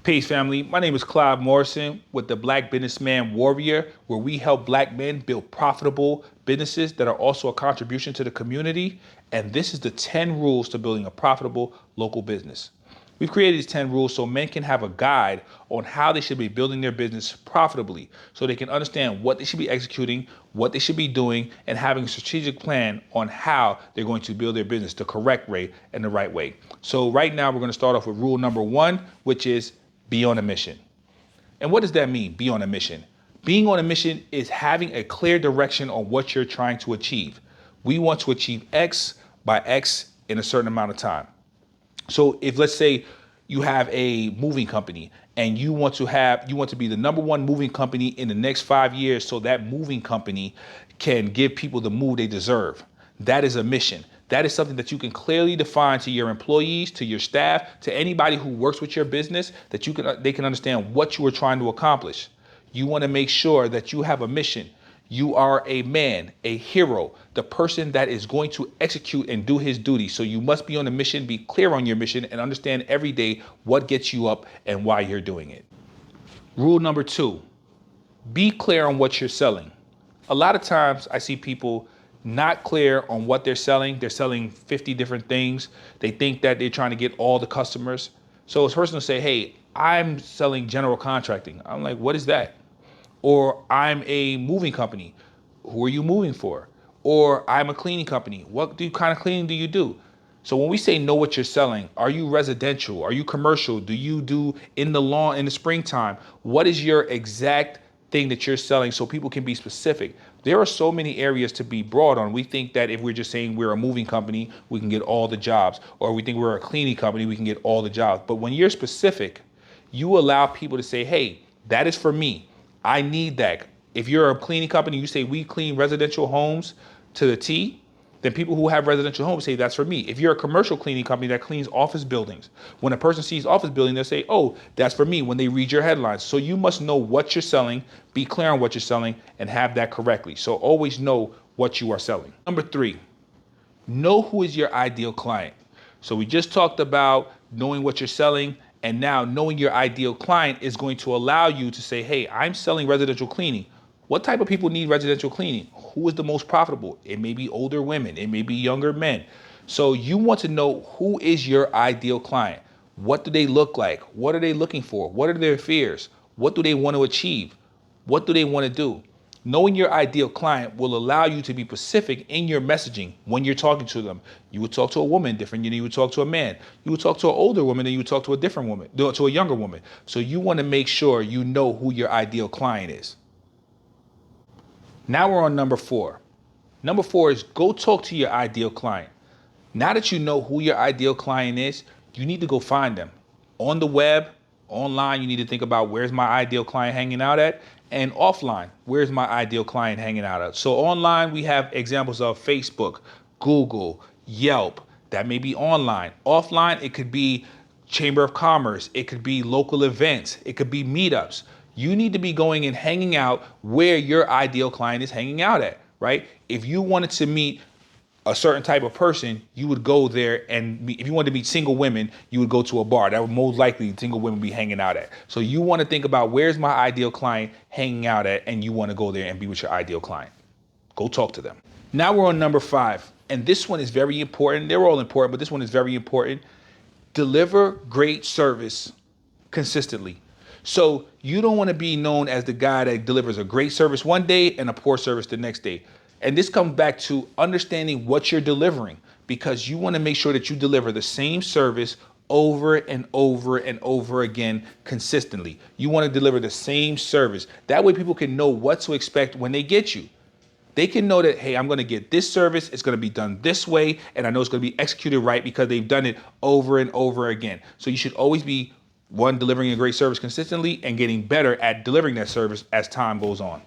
Peace, family. My name is Clive Morrison with the Black Businessman Warrior, where we help Black men build profitable businesses that are also a contribution to the community. And this is the 10 rules to building a profitable local business. We've created these 10 rules so men can have a guide on how they should be building their business profitably, so they can understand what they should be executing, what they should be doing, and having a strategic plan on how they're going to build their business the correct way and the right way. So right now we're going to start off with rule number 1, which is be on a mission. And what does that mean, be on a mission? Being on a mission is having a clear direction on what you're trying to achieve. We want to achieve X by X in a certain amount of time. So if, let's say, you have a moving company and you want to be the number one moving company in the next 5 years, so that moving company can give people the move they deserve. That is a mission. That is something that you can clearly define to your employees, to your staff, to anybody who works with your business, that they can understand what you are trying to accomplish. You want to make sure that you have a mission. You are a man, a hero, the person that is going to execute and do his duty. So you must be on a mission, be clear on your mission, and understand every day what gets you up and why you're doing it. Rule number 2, be clear on what you're selling. A lot of times I see people not clear on what they're selling. They're selling 50 different things. They think that they're trying to get all the customers. So a person will say, hey, I'm selling general contracting. I'm like, what is that? Or I'm a moving company. Who are you moving for? Or I'm a cleaning company. What kind of cleaning do you do? So when we say know what you're selling, are you residential? Are you commercial? Do you do in the lawn in the springtime? What is your exact thing that you're selling, so people can be specific? There are so many areas to be broad on. We think that if we're just saying we're a moving company, we can get all the jobs, or we think we're a cleaning company, we can get all the jobs. But when you're specific, you allow people to say, hey, that is for me. I need that. If you're a cleaning company, you say we clean residential homes to the T, then people who have residential homes say that's for me. If you're a commercial cleaning company that cleans office buildings, when a person sees office building, they'll say, oh, that's for me, when they read your headlines. So you must know what you're selling, be clear on what you're selling, and have that correctly. So always know what you are selling. Number 3, know who is your ideal client. So we just talked about knowing what you're selling, and now knowing your ideal client is going to allow you to say, hey, I'm selling residential cleaning. What type of people need residential cleaning? Who is the most profitable? It may be older women. It may be younger men. So you want to know who is your ideal client. What do they look like? What are they looking for? What are their fears? What do they want to achieve? What do they want to do? Knowing your ideal client will allow you to be specific in your messaging when you're talking to them. You would talk to a woman different than you would talk to a man. You would talk to an older woman than you would talk to a different woman, to a younger woman. So you want to make sure you know who your ideal client is. Now we're on number 4. Number 4 is go talk to your ideal client. Now that you know who your ideal client is, you need to go find them. On the web, online, you need to think about, where's my ideal client hanging out at? And offline, where's my ideal client hanging out at? So online, we have examples of Facebook, Google, Yelp. That may be online. Offline, it could be Chamber of Commerce. It could be local events. It could be meetups. You need to be going and hanging out where your ideal client is hanging out at, right? If you wanted to meet a certain type of person, you would go there and meet. If you wanted to meet single women, you would go to a bar. That would most likely single women be hanging out at. So you want to think about, where's my ideal client hanging out at, and you want to go there and be with your ideal client. Go talk to them. Now we're on number 5, and this one is very important. They're all important, but this one is very important. Deliver great service consistently. So you don't want to be known as the guy that delivers a great service one day and a poor service the next day. And this comes back to understanding what you're delivering, because you want to make sure that you deliver the same service over and over and over again consistently. You want to deliver the same service. That way people can know what to expect when they get you. They can know that, hey, I'm going to get this service. It's going to be done this way. And I know it's going to be executed right because they've done it over and over again. So you should always be, one, delivering a great service consistently and getting better at delivering that service as time goes on.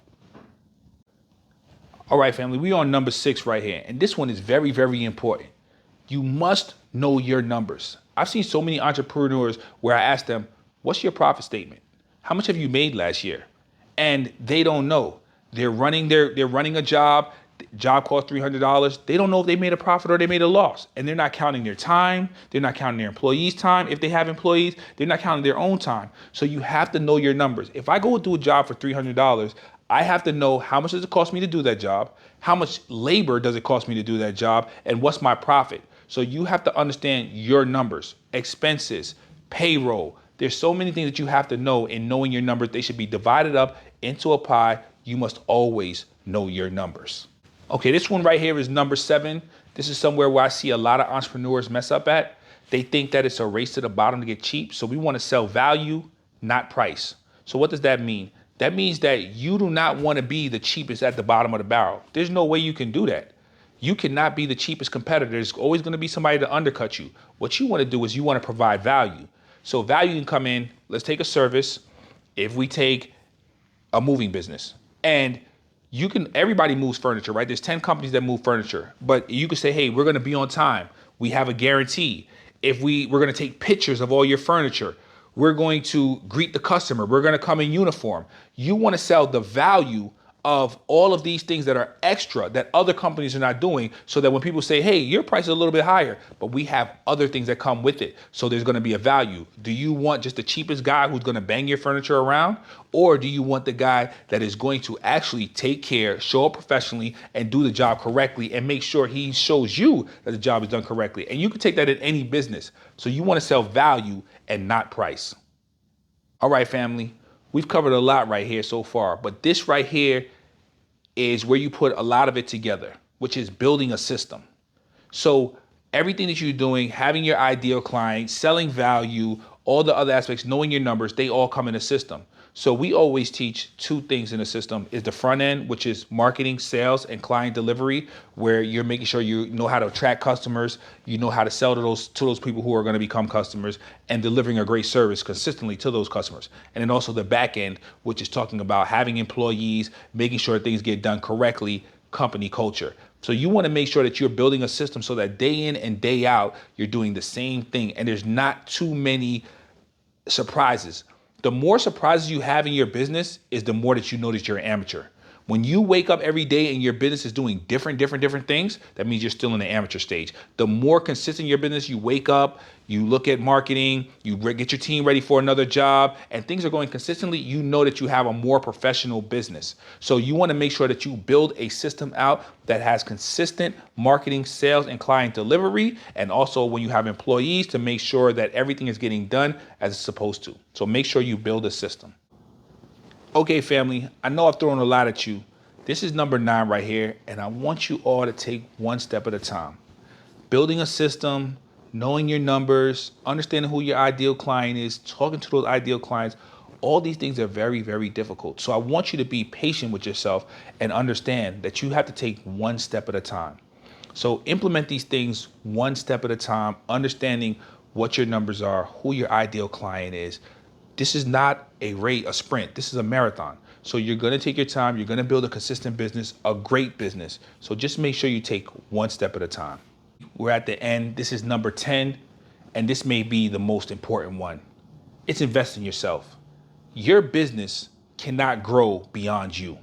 All right, family, we're on number 6 right here. And this one is very, very important. You must know your numbers. I've seen so many entrepreneurs where I ask them, what's your profit statement? How much have you made last year? And they don't know. They're running a job. job cost $300. They don't know if they made a profit or they made a loss. And they're not counting their time. They're not counting their employees' time. If they have employees, they're not counting their own time. So you have to know your numbers. If I go do a job for $300, I have to know how much does it cost me to do that job, how much labor does it cost me to do that job, and what's my profit. So you have to understand your numbers, expenses, payroll. There's so many things that you have to know. In knowing your numbers, they should be divided up into a pie. You must always know your numbers. Okay, this one right here is number 7. This is somewhere where I see a lot of entrepreneurs mess up at. They think that it's a race to the bottom to get cheap. So we want to sell value, not price. So what does that mean? That means that you do not want to be the cheapest at the bottom of the barrel. There's no way you can do that. You cannot be the cheapest competitor. There's always going to be somebody to undercut you. What you want to do is you want to provide value. So value can come in. Let's take a service. If we take a moving business, and everybody moves furniture, right? There's 10 companies that move furniture, but you could say, hey, we're going to be on time. We have a guarantee. If we're going to take pictures of all your furniture, we're going to greet the customer. We're going to come in uniform. You want to sell the value of all of these things that are extra that other companies are not doing, so that when people say, hey, your price is a little bit higher, but we have other things that come with it. So there's going to be a value. Do you want just the cheapest guy who's going to bang your furniture around? Or do you want the guy that is going to actually take care, show up professionally, and do the job correctly, and make sure he shows you that the job is done correctly? And you can take that in any business. So you want to sell value and not price. All right, family. We've covered a lot right here so far, but this right here is where you put a lot of it together, which is building a system. So everything that you're doing, having your ideal client, selling value, all the other aspects, knowing your numbers, they all come in a system. So we always teach 2 things in a system: is the front end, which is marketing, sales, and client delivery, where you're making sure you know how to attract customers, you know how to sell to those people who are going to become customers, and delivering a great service consistently to those customers. And then also the back end, which is talking about having employees, making sure things get done correctly, company culture. So you want to make sure that you're building a system so that day in and day out, you're doing the same thing, and there's not too many surprises. The more surprises you have in your business is the more that you know that you're an amateur. When you wake up every day and your business is doing different things, that means you're still in the amateur stage. The more consistent your business, you wake up, you look at marketing, you get your team ready for another job, and things are going consistently, you know that you have a more professional business. So you want to make sure that you build a system out that has consistent marketing, sales, and client delivery, and also when you have employees, to make sure that everything is getting done as it's supposed to. So make sure you build a system. Okay, family, I know I've thrown a lot at you. This is number 9 right here, and I want you all to take one step at a time. Building a system, knowing your numbers, understanding who your ideal client is, talking to those ideal clients, all these things are very, very difficult. So I want you to be patient with yourself and understand that you have to take one step at a time. So implement these things one step at a time, understanding what your numbers are, who your ideal client is. This is not a sprint. This is a marathon. So you're going to take your time. You're going to build a consistent business, a great business. So just make sure you take one step at a time. We're at the end. This is number 10, and this may be the most important one. It's invest in yourself. Your business cannot grow beyond you.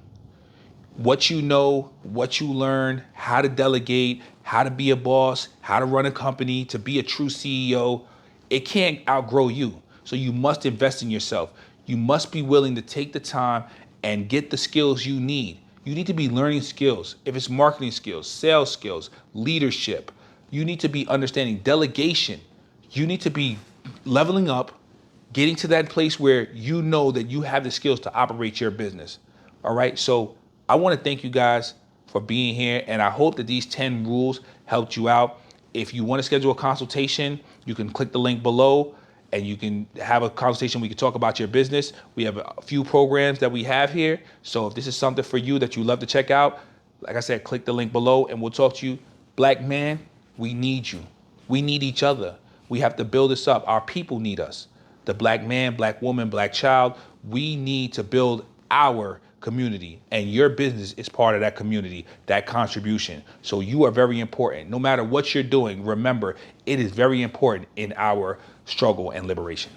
What you know, what you learn, how to delegate, how to be a boss, how to run a company, to be a true CEO, it can't outgrow you. So you must invest in yourself. You must be willing to take the time and get the skills you need. You need to be learning skills. If it's marketing skills, sales skills, leadership, you need to be understanding delegation. You need to be leveling up, getting to that place where you know that you have the skills to operate your business. All right. So I want to thank you guys for being here, and I hope that these 10 rules helped you out. If you want to schedule a consultation, you can click the link below and you can have a conversation. We can talk about your business. We have a few programs that we have here. So if this is something for you that you love to check out, like I said, click the link below and we'll talk to you. Black man, we need you. We need each other. We have to build this up. Our people need us. The black man, black woman, black child, we need to build our community, and your business is part of that community, that contribution. So you are very important. No matter what you're doing, remember, it is very important in our struggle and liberation.